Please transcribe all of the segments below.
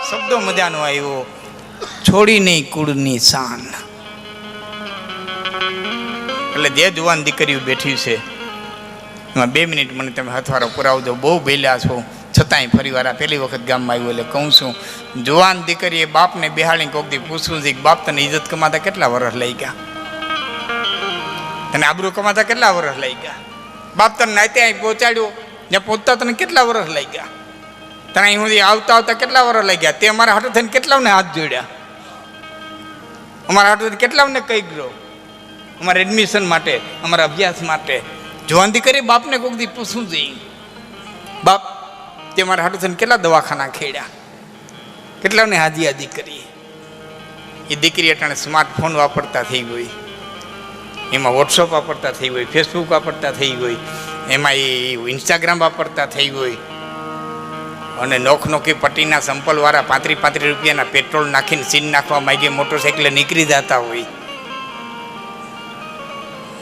શબ્દો મજાનો આવ્યો, છોડી નહીં કુળની શાન. એટલે જે જુવાન દીકરીઓ બેઠી છે એમાં 2 મિનિટ મને તમે હથવારો પુરાવજો. બહુ બોલ્યા છો છતાંય ફરી વાર પહેલી વખત ગામમાં આવ્યું એટલે કહું છું, જુવાન દીકરીએ બાપને બેહાડીને કોકથી પૂછવું છે કે બાપ તને ઇજ્જત કમાતા કેટલા વર્ષ લઈ ગયા, તને આબરૂ કમાતા કેટલા વર્ષ લઈ ગયા, બાપ તને નાતે અહીં પહોંચાડ્યો, જ્યાં પહોંચતા તને કેટલા વર્ષ લઈ ગયા, તને અહીં સુધી આવતા આવતા કેટલા વર્ષ લઈ ગયા, તે અમારા હાટુ થઈને કેટલાને હાથ જોડ્યા, અમારા હાટુ થઈને કેટલાને કહી ગયો, અમારા એડમિશન માટે, અમારા અભ્યાસ માટે. જુવાન દીકરી બાપને કોક દી પૂછવું જોઈએ, બાપ તે મારા હાટુ થઈને કેટલા દવાખાના ખેડ્યા, કેટલાને હાજી હાજી કરી. એ દીકરી અટાણે સ્માર્ટફોન વાપરતા થઈ ગઈ, એમાં વોટ્સઅપ વાપરતા થઈ ગઈ, ફેસબુક વાપરતા થઈ ગઈ, એમાં એ ઇન્સ્ટાગ્રામ વાપરતા થઈ ગઈ, અને નોખનોખી પટ્ટીના સંપલવાળા 35 રૂપિયાના પેટ્રોલ નાખીને સીન નાખવા માંગીએ મોટરસાઇકલે નીકળી જતા હોય.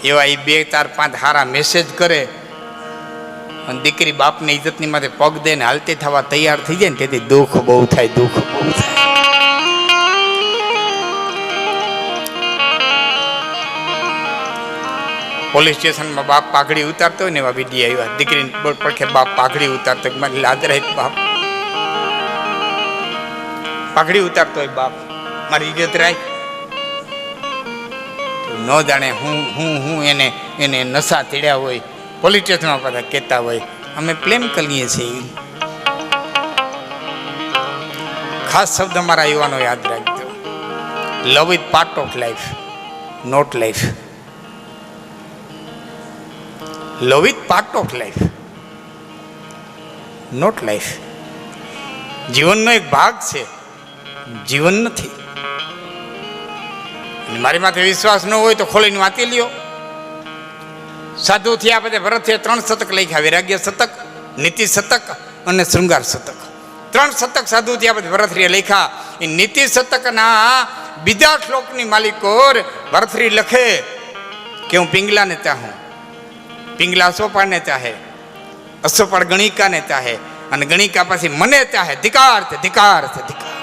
એવા એ 2, 4, 5 હારા મેસેજ કરે અને દીકરી બાપની ઇજ્જતની માથે પગ દે ને હાલતી થવા તૈયાર થઈ જાય ને તેથી દુઃખ બહુ થાય, દુઃખ બહુ થાય. પોલીસ સ્ટેશનમાં બાપ પાઘડી ઉતારતો હોય ને એવા વિડીયો આવ્યા, દીકરીની પડખે બાપ પાઘડી ઉતારતો હોય, મારી લાજ રહી બાપ પાઘડી ઉતારતો હોય, બાપ મારી ઇજ્જત રાખ. ન જાણે હું એને નશા તેડ્યા હોય, પોલીસ સ્ટેશનમાં બધા કહેતા હોય અમે પ્રેમ કરીએ છીએ. ખાસ શબ્દ મારા યુવાનો યાદ રાખજો, love is part of life, not life. Love is part of life, not life. જીવનનો એક ભાગ છે, જીવન નથી. મારી માથે વિશ્વાસ ન હોય તો ખોલીને વાંચી લ્યો. સાધુ થયા પછી ભરતે 3 શતક લખ્યા, વૈરાગ્ય શતક, નીતિ શતક અને શૃંગાર શતક. 3 શતક સાધુ થયા પછી ભરતરીએ લખ્યા. એ નીતિ શતકના બીજા શ્લોકની માલિકોર ભરતરી લખે કે હું પિંગલાને ચાહું, પિંગલા અશોપાળને ચાહે, અશોપાળ ગણિકાને ચાહે અને ગણિકા પછી મને ચાહે. ધિકાર છે, ધિકાર છે, ધિકાર.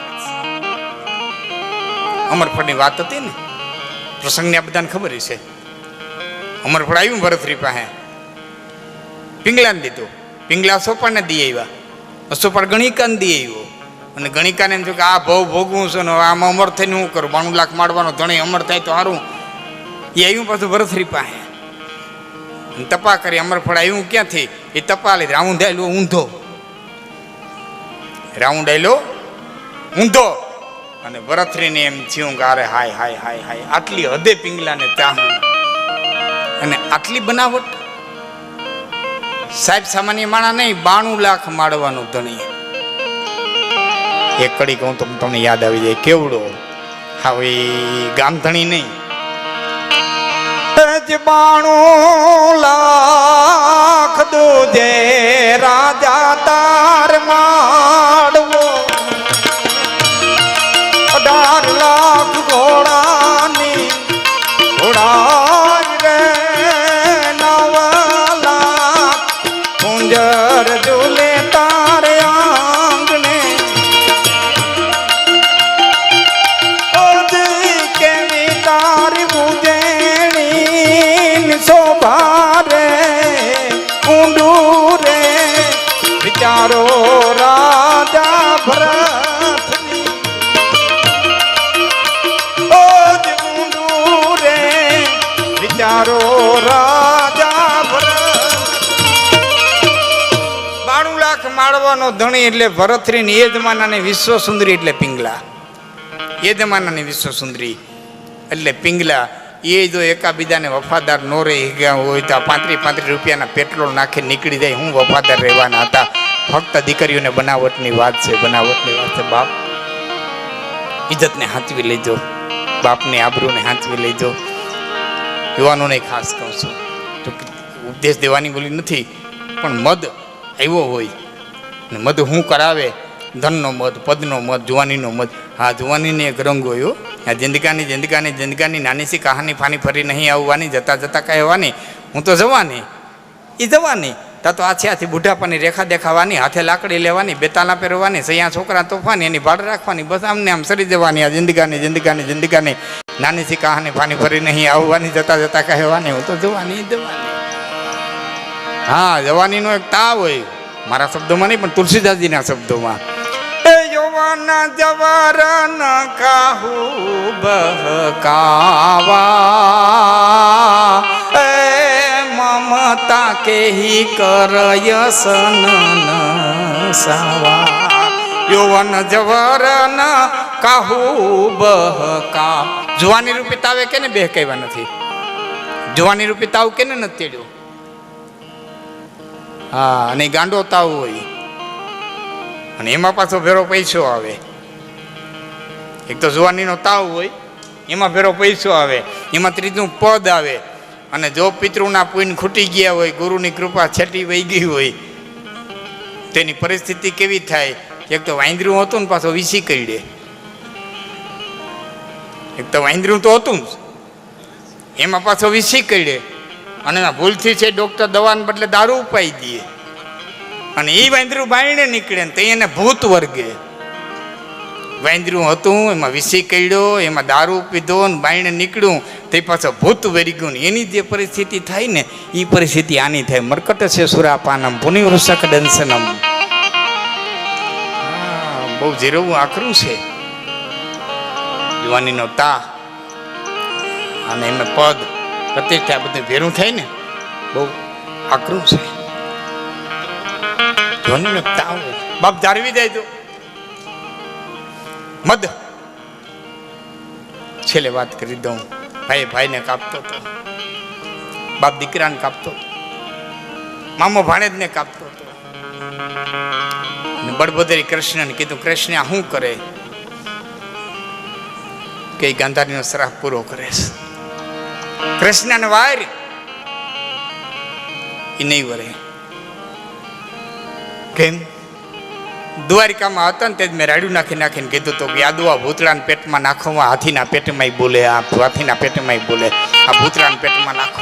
અમરફળની વાત હતી ને, પ્રસંગને આ બધાને ખબર છે. અમરફળ આવ્યું ભરતરી પાસે, પિંગલાને દીધું, પિંગલા અશોપાળને દી આવ્યા, અશોપાળ ગણિકાને દી આવ્યો અને ગણિકાને એમ થયું કે આ ભવ ભોગવું છે ને આમાં અમર થઈને શું કરું, 92 લાખ મારવાનો ધણી અમર થાય તો સારું. એ આવ્યું પાછું ભરતરી પાસે, તપા કરી. અમરફળ આવ્યું ક્યાંથી? એ તપા લીધી. રાઉન્ડ આવેલો ઊંધો, રાઉન્ડ આવેલો ઊંધો. અને ભરતરીને એમ થયું કે અરે હાય હાય હાય હાય, આટલી હદે પિંગલાને ચાહું અને આટલી બનાવટ. સાહેબ સામાન્ય માણા નહીં, 92 લાખ માળવાનું ધણી. એક કડી કહું તો તમને યાદ આવી જાય કેવડો. હવે ગામ ધણી નહીં, 92 લાખ દુજે રાજા તાર માડવો, 18 લાખ ઘોડાની ઘોડા રે, 9 લાખ કુંજર ઝૂલે તારે આંગણે. કેવી તારી ઉજેણી શોભા રે, ઊંડું રે વિચારો રાજા ભરતની. ઊંડું રે વિચારો રાજા ભરત. 92 લાખ માળવાનો ધણી એટલે ભરતરી. એ જમાનાની વિશ્વ સુંદરી એટલે પિંગલા. એ જમાનાની વિશ્વ સુંદરી એટલે પિંગલા. એ જો એકાબીજાને વફાદાર ન રહી ગયા હોય તો 35 રૂપિયાના પેટ્રોલ નાખી નીકળી જાય. હું વફાદાર રહેવાના હતા. ફક્ત દીકરીઓને બનાવટની વાત છે, બનાવટની વાત છે. બાપ ઇજ્જતને હાંચવી લેજો, બાપની આબરૂને હાંચવી લેજો. યુવાનોને ખાસ કહું છું, તો ઉપદેશ દેવાની બોલી નથી, પણ મદ આવ્યો હોય ને મદ શું કરાવે? ધનનો મદ, પદનો મદ, જુવાનીનો મદ. હા, જુવાનીને એક રંગ હોય. આ જિંદગાની નાની સી કહાની ફાની ફરી નહીં આવવાની, જતા જતા કહેવાની હું તો જવાની. એ જવાની તો આથી બુઢાપાની રેખા દેખાવાની, હાથે લાકડી લેવાની, બેતાલા પહેરવાની, સૈયા છોકરા તોફાની, એની ભાડ રાખવાની, બસ આમને આમ સરી જવાની. આ જિંદગાની નાની સી કહાની પાણી ભરી નહીં આવવાની, જતા જતા કહેવાની હું તો જવાની. હા, જવાનીનો એક તાવ હોય, મારા શબ્દોમાં નહીં પણ તુલસીદાસજીના શબ્દોમાં. યૌવન જવર ન કાહુ બહકાવા, મમતા કેહી કરય સનન સાવા. યૌવન જવર ન કાહુ બહકા. જુવાની રૂપી તાવે કેને બહેકાવ્યા નથી? જુવાની રૂપી તાવ કેને નથી તેડ્યો? હા, અને ગાંડો તાવ હોય અને એમાં પાછો ભેરો પૈસો આવે. એક તો જુવાનીનો તાવ હોય, એમાં ભેરો પૈસો આવે, એમાં ત્રીજું પદ આવે. અને જો પિતૃના પુણ્ય ખૂટી ગયા હોય, ગુરુની કૃપા છેટી વહી ગઈ હોય, તેની પરિસ્થિતિ કેવી થાય? એક તો વાંદરું હતું ને પાછો વીસી કરડે. એક તો વાંદરું તો હતું એમાં પાછો વીસી કરડે, અને ભૂલથી છે ડૉક્ટર દવાને બદલે દારૂ ઉપાઈ દે, અને એ વાંદરું બાયણે નીકળે ને તો એને ભૂત વર્ગે. વાંદરું હતું, એમાં વીસી કરડ્યો, એમાં દારૂ પીધો ને બાયણે નીકળ્યું, તે પાછો ભૂત વેરી ને એની જે પરિસ્થિતિ થાય ને એ પરિસ્થિતિ આની થાય. મરકટ છે સુરાપાનમ પુનિવૃષક દંશનમ. બહુ જીરવું આકરું છે જુવાનીનો તા, અને એમાં પદ પ્રતિષ્ઠા બધું ભેરું થાય ને બહુ આકરું છે. જુવાનીનો તાવ બાપ ધારવી જાય તો મદ. છેલ્લે વાત કરી દઉં, ભાઈને કાપતો હતો, બાપ દીકરાને કાપતો હતો, મામો ભાણેજને કાપતો હતો. બળભદ્રે કૃષ્ણને કીધું, કૃષ્ણ શું કરે? કે ગાંધારીનો શ્રાપ પૂરો કરે છે. કૃષ્ણને વાર એ નહીં વરે. કેમ? દ્વારિકામાં હતા ને તે મેં રાડ્યું નાખીને કીધું તો કે આ દુઆ ભૂતળાના પેટમાં નાખવામાં, હાથીના પેટમાં બોલે, આ હાથીના પેટમાં બોલે, આ ભૂતળાના પેટમાં નાખો.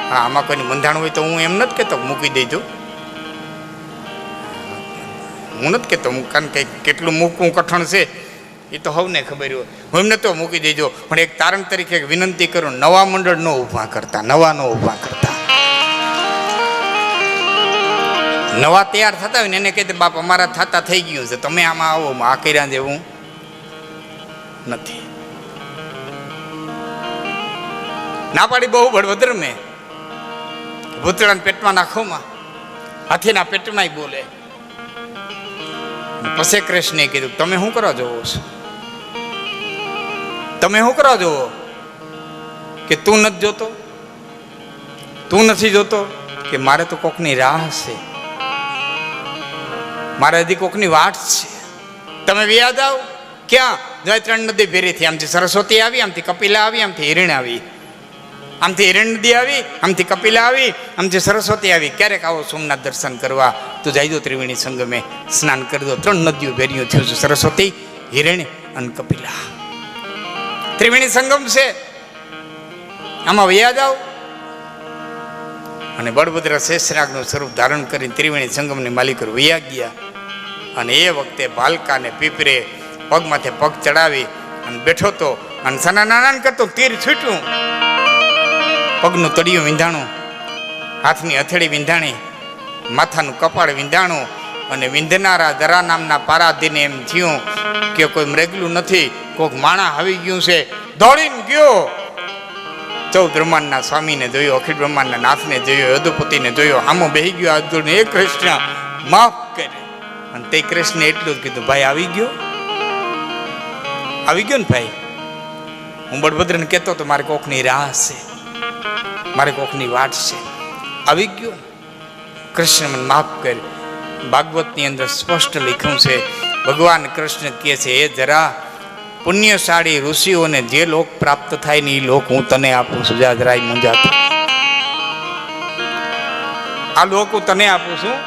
હા, આમાં કોઈનું બંધાણ હોય તો હું એમ નથી કહેતો મૂકી દેજો, હું નથી કહેતો, કારણ કે કેટલું મૂકવું કઠણ છે એ તો હવને ખબર હોય. હું એમને તો મૂકી દેજો, પણ એક તારણ તરીકે એક વિનંતી કરું, નવા મંડળ ન ઊભા કરતા, નવા ન ઊભા કરતા. નવા તૈયાર થતા હોય ને એને કહેતે બાપ અમારા થતા થઈ ગયું છે, તમે આમાં આવો, આ કર્યા જેવું નથી. ના પાડી બહુ બળભદ્ર મેં, ભૂતળાના પેટમાં નાખોમાં, હાથીના પેટમાં બોલે. પછી કૃષ્ણે કીધું, તમે શું કરવા જોવો છો? તમે શું કરવા જોવો? કે તું નથી જોતો? તું નથી જોતો કે મારે તો કોકની રાહ છે, મારે હજી કોકની વાટ છે. તમે વ્યાજ આવ ક્યાં? જો 3 નદી ભેરી થઈ, આમથી સરસ્વતી આવી, આમથી કપિલા આવી, આમથી હિરણ આવી, આમથી હિરણ નદી આવી, આમથી કપિલા આવી, આમથી સરસ્વતી આવી. ક્યારેક આવો સોમનાથ દર્શન કરવા તો જઈજો ત્રિવેણી સંગમે, સ્નાન કરી દો. 3 નદીઓ ભેરીઓ થયું છે, સરસ્વતી, હિરણ અને કપિલા. ત્રિવેણી સંગમ છે, આમાં વ્યાજ આવ. અને બળભદ્ર શેષનાગનું સ્વરૂપ ધારણ કરીને ત્રિવેણી સંગમની માલિકો વૈયા ગયા. અને એ વખતે ભાલકાને પીપરે પગમાંથી પગ ચડાવી અને બેઠો તો, અને સના નાના કરતો તીર છૂટ્યું, પગનું તળિયું વિંધાણું, હાથની હથેળી વિંધાણી, માથાનું કપાળ વિંધાણું, અને વિંધનારા જરા નામના પારાધીને એમ થયું કે કોઈ મરેગલું નથી, કોઈક માણા આવી ગયું છે. દોડીને ગયો, 14 બ્રહ્માંડના સ્વામીને જોયો, અખિલ બ્રહ્માંડના નાથને જોયો, યદુપતિને જોયો, આમો બેહી ગયો હાથ જોડને, એ કૃષ્ણ માફ કરે. અને તે કૃષ્ણે એટલું જ કીધું, ભાઈ આવી ગયો, આવી ગયો ને ભાઈ. હું બળભદ્રને કહેતો તો મારે કોકની રાહ છે, મારે કોકની વાટ છે, આવી ગયો. કૃષ્ણ મને માફ કરે. ભાગવતની અંદર સ્પષ્ટ લખ્યું છે, ભગવાન કૃષ્ણ કહે છે, એ જરા પુણ્યશાળી ઋષિઓને જે લોક પ્રાપ્ત થાય ને એ લોક હું તને આપું છું, જા જરાય મૂંઝાતો. આ લોક હું તને આપું છું,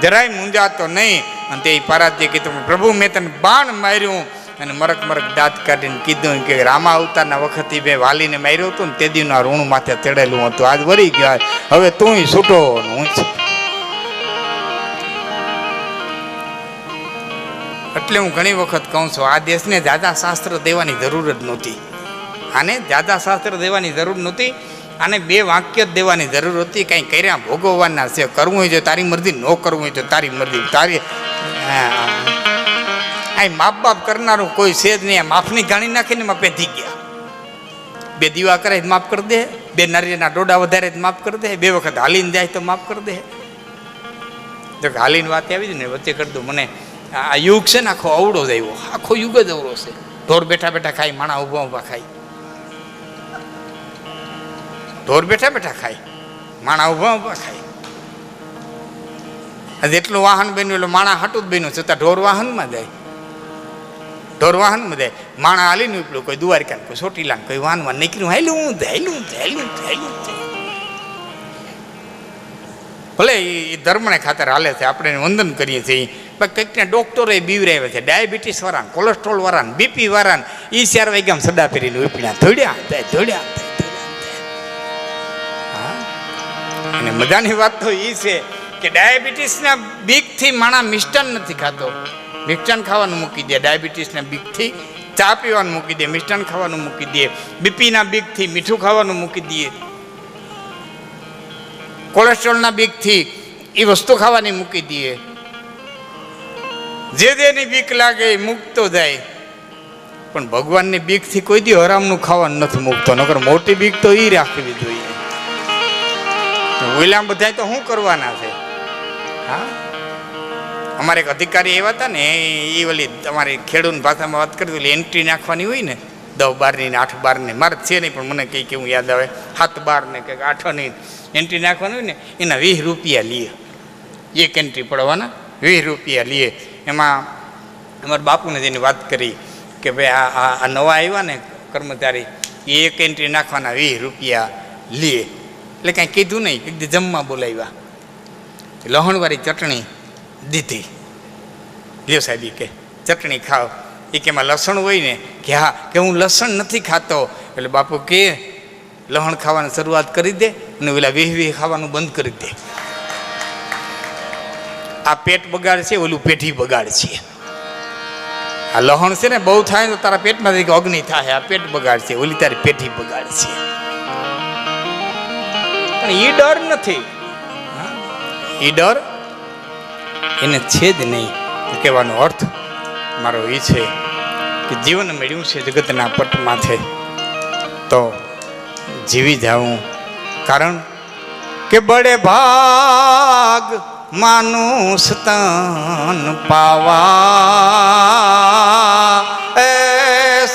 જરાય મૂંઝાતો નહીં. અને તે પારાધ્ય કીધું, પ્રભુ મેં તને બાણ માર્યું અને મરક મરક દાંત કાઢીને કીધું કે રામા અવતારના વખતે મેં વાલીને માર્યો હતો ને તે દીનું આ ઋણ માથે તેડેલું હતું, આજ વળી ગયા, હવે તું છૂટો હું એટલે હું ઘણી વખત કહું છું આ દેશને જાદા શાસ્ત્ર દેવાની જરૂર જ નહોતી, આને જાદા શાસ્ત્ર દેવાની જરૂર નહોતી, આને બે વાક્ય જ દેવાની જરૂર હતી. કંઈ કર્યા ભોગવવાના છે, કરવું હોય તો તારી મરજી, ન કરવું હોય તો તારી મરજી. તારી આ માપ બાપ કરનારું કોઈ છે જ નહીં. માફની ગાણી નાખીને એમાં પેધી ગયા. બે દીવા કરે તો માફ કરી દે, બે નારિયેળના ડોડા વધારે તો માફ કરી દે, બે વખત હાલીને જાય તો માફ કરી દે. જો હાલીને વાત આવી જ ને વચ્ચે કરી દઉં, મને આ યુગ છે ને આખો અવળો જ આવ્યો, આખો યુગ જ અવળો છે. ઢોર બેઠા બેઠા ખાય, માણા ઊભા ઊભા ખાય. ઢોર બેઠા બેઠા ખાય, માણા ઊભા ઊભા ખાય. જેટલું વાહન બન્યું એટલે માણા હાટું જ બન્યું, છતાં ઢોર વાહનમાં જાય, ઢોર વાહનમાં જાય. માણા હાલીને ઉપડ્યું, કોઈ દ્વારકા કોઈ ચોટીલા કોઈ વાહનમાં નીકળ્યું, હાલ્યું હાલ્યું હાલ્યું હાલ્યું. ભલે એ ધર્મને ખાતર હાલે છે, આપણે એને વંદન કરીએ છીએ. પણ કંઈકને ડૉક્ટરોએ બીવરાવે છે, ડાયાબિટીસ વાળાને, કોલેસ્ટ્રોલ વાળાને, બીપી વાળાને, એ 4 વાગ્યામાં સડા પહેરીને ઉપડ્યા, ધોડ્યા જાય ધોડ્યા. અને મજાની વાત તો એ છે કે ડાયાબિટીસના બીકથી માણા મિષ્ટાન નથી ખાતો, મિષ્ટાન ખાવાનું મૂકી દે. ડાયાબિટીસના બીકથી ચા પીવાનું મૂકી દે, મિષ્ટાન ખાવાનું મૂકી દે. બીપીના બીકથી મીઠું ખાવાનું મૂકી દે. કોલેસ્ટ્રોલના બીકથી એ વસ્તુ ખાવાની મૂકી દે. જે જેની બીક લાગે એ મૂકતો જાય. પણ ભગવાનની બીકથી કોઈ દી હરામનું ખાવાનું નથી મૂકતો, નકર મોટી બીક તો એ રાખવી જોઈએ. ઓઈલામ બધા તો શું કરવાના છે? હા, અમારે એક અધિકારી એવા હતા ને, એ ઓલી તમારી ખેડૂત ભાષામાં વાત કરી, ઓલી એન્ટ્રી નાખવાની હોય ને 10, 12 ને 8, 12 ને, મારે છે નહીં પણ મને કંઈ કેવું યાદ આવે, 7, 12 ને કંઈક 8 ની એન્ટ્રી નાખવાની હોય ને, એના 20 રૂપિયા લઈએ. એક એન્ટ્રી પડવાના 20 રૂપિયા લઈએ. એમાં અમારા બાપુને જેની વાત કરી કે ભાઈ આ નવા આવ્યા ને કર્મચારી, એ એક એન્ટ્રી નાખવાના 20 રૂપિયા લઈએ. એટલે કાંઈ કીધું નહીં, એકદમ જમવા બોલાવ્યા, લહણવાળી ચટણી દીધી. લ્યો સાહેબ કે ચટણી ખાઓ. એ કે એમાં લસણ હોય ને, કે હા, કે હું લસણ નથી ખાતો. એટલે બાપુ કે લહણ ખાવાની શરૂઆત કરી દે અને ઓલા 20 ખાવાનું બંધ કરી દે. આ પેટ બગાડ છે, ઓલું પેઢી બગાડ છે. આ લહણ છે ને બહુ થાય તો તારા પેટમાં અગ્નિ થાય, આ પેટ બગાડ છે, ઓલી તારી પેઢી બગાડ છે. પણ એ ડર નથી, એ ડર એને છે જ નહીં. તો કહેવાનો અર્થ મારો એ છે કે જીવન મળ્યું છે જગતના પટમાંથી, તો જીવી જાઉં. કારણ કે બડે ભાગ માનુષ તન પાવા, એ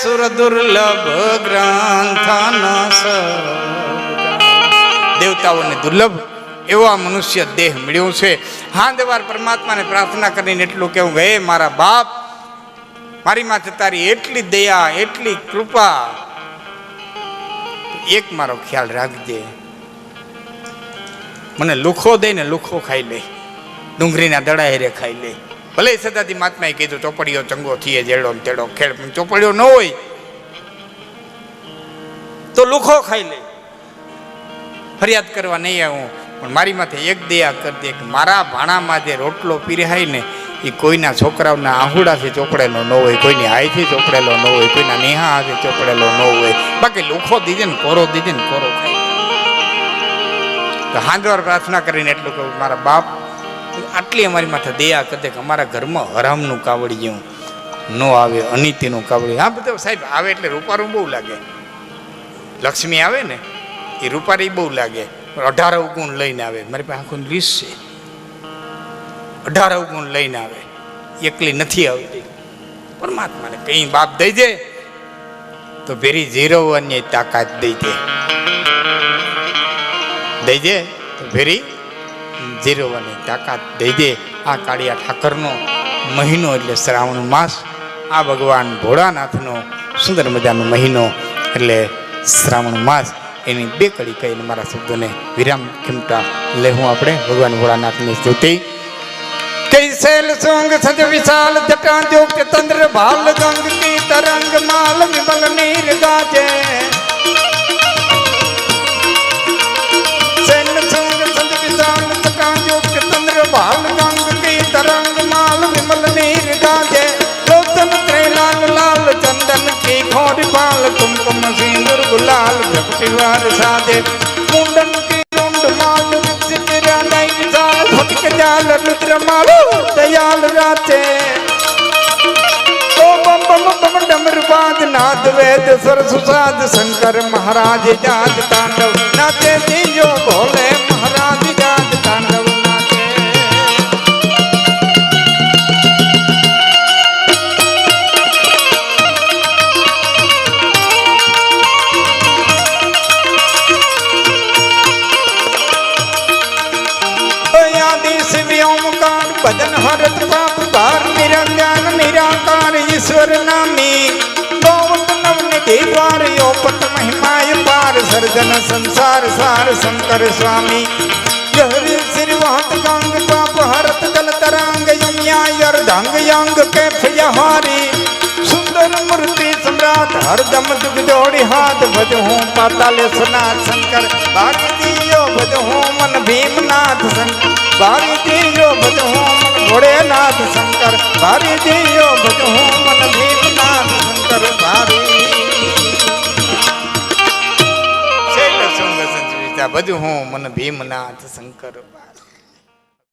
સુર દુર્લભ ગ્રંથ. દેવતાઓને દુર્લભ એવો આ મનુષ્ય દેહ મળ્યો છે. હા, દેવાર પરમાત્માને પ્રાર્થના કરીને એટલું કેવું કે હે મારા બાપ, મારી માથે તારી એટલી દયા, એટલી કૃપા, એક મારો ખ્યાલ રાખજે. મને લુખો દે ને લુખો ખાઈ લે, ડુંગળીના દડા હેરે ખાઈ લે. ભલે સદાથી મહાત્માએ કીધું ચોપડીઓ ચંગો થઈએ જેડો ને તેડો ખેડ, પણ ચોપડીઓ ન હોય તો લુખો ખાઈ લે. ફરિયાદ કરવા નહીં આવું, પણ મારી માથે એક દયા કરી દે કે મારા ભાણામાં જે રોટલો પીરહાય ને એ કોઈના છોકરાઓના આહુડાથી ચોપડેલો ન હોય, કોઈની હાઈથી ચોપડેલો ન હોય, કોઈના નેહા હાથે ચોપડેલો ન હોય. બાકી લુખો દીધે ને કોરો દીધે ને કોરો ખાય. તો હાંજવાર પ્રાર્થના કરીને એટલું કહું, મારા બાપ આટલી અમારી માથે દયા કરી દે કે અમારા ઘરમાં હરામનું કાવડી જેવું ન આવે, અનિતિનું કાવડી. હા બધા સાહેબ આવે એટલે રૂપારું બહુ લાગે, લક્ષ્મી આવે ને એ રૂપારી બહુ લાગે, 18 ગુણ લઈને આવે. મારી પાસે આખું લિસ્ટ છે, 18 ગુણ લઈને આવે, એકલી નથી આવતી. પરમાત્માને કઈ બાપ દઈ દે તો ભેરી જીરવવાની તાકાત દઈ દે, દઈ દે તો ભેરી જીરવવાની તાકાત દઈ દે. આ કાળિયા ઠાકરનો મહિનો એટલે શ્રાવણ માસ, આ ભગવાન ભોળાનાથનો સુંદર મજાનો મહિનો એટલે શ્રાવણ માસ. એની 2 કડી કહીને મારા શબ્દોને વિરામ ખીમતા લેવું આપણે ભગવાન ભોળાનાથની સ્તુતિ. કૈસેલ સોંગ સજ વિશાલ જટા જોગ તંદ્ર ભાલ ગંગ तरंग माल विमल नीर गाजे सेन संग संग विशाल तकांजो के तंद्र भाल गंग की तरंग माल विमल नीर गाजे लोचन त्रैलाल लाल चंदन की खोरी पाल कुमकुम सिंदूर गुलाल जपटिवार साजे मुंडन की रुंड माल विकसित रानाई विशाल फटक जाल रुद्र मालो दयाल राचे बम बम बम डमरुवाद नाद वेद स्वर सुसाद शंकर महाराज जाज तांडव नाचे जियो भोले महाराज जाज तांडव नाचे आदि शिव ओमकार भजन हरत पाप भार निरंजन निराकार ईश्वर नामी गोवत नवनिधि द्वार योपत महिमाय पार सर्जन संसार सार शंकर स्वामी यहरि श्रीवात गंग पाप हरत जल तरंग यम्याय अर्धांग यांग कैफ यहारी सुंदर मूर्ति सम्राट हरदम जुग जोड़ी हाथ भजहूँ पाताल सनाथ शंकर भारतीयो भजहूँ मन भीमनाथ शंकर भारतीयो भजहूँ मन भोलेनाथ शंकर भारतीयो भजहूँ मन भीमनाथ शंकर भारी शैल संग संजीविता भजहूँ मन भीमनाथ शंकर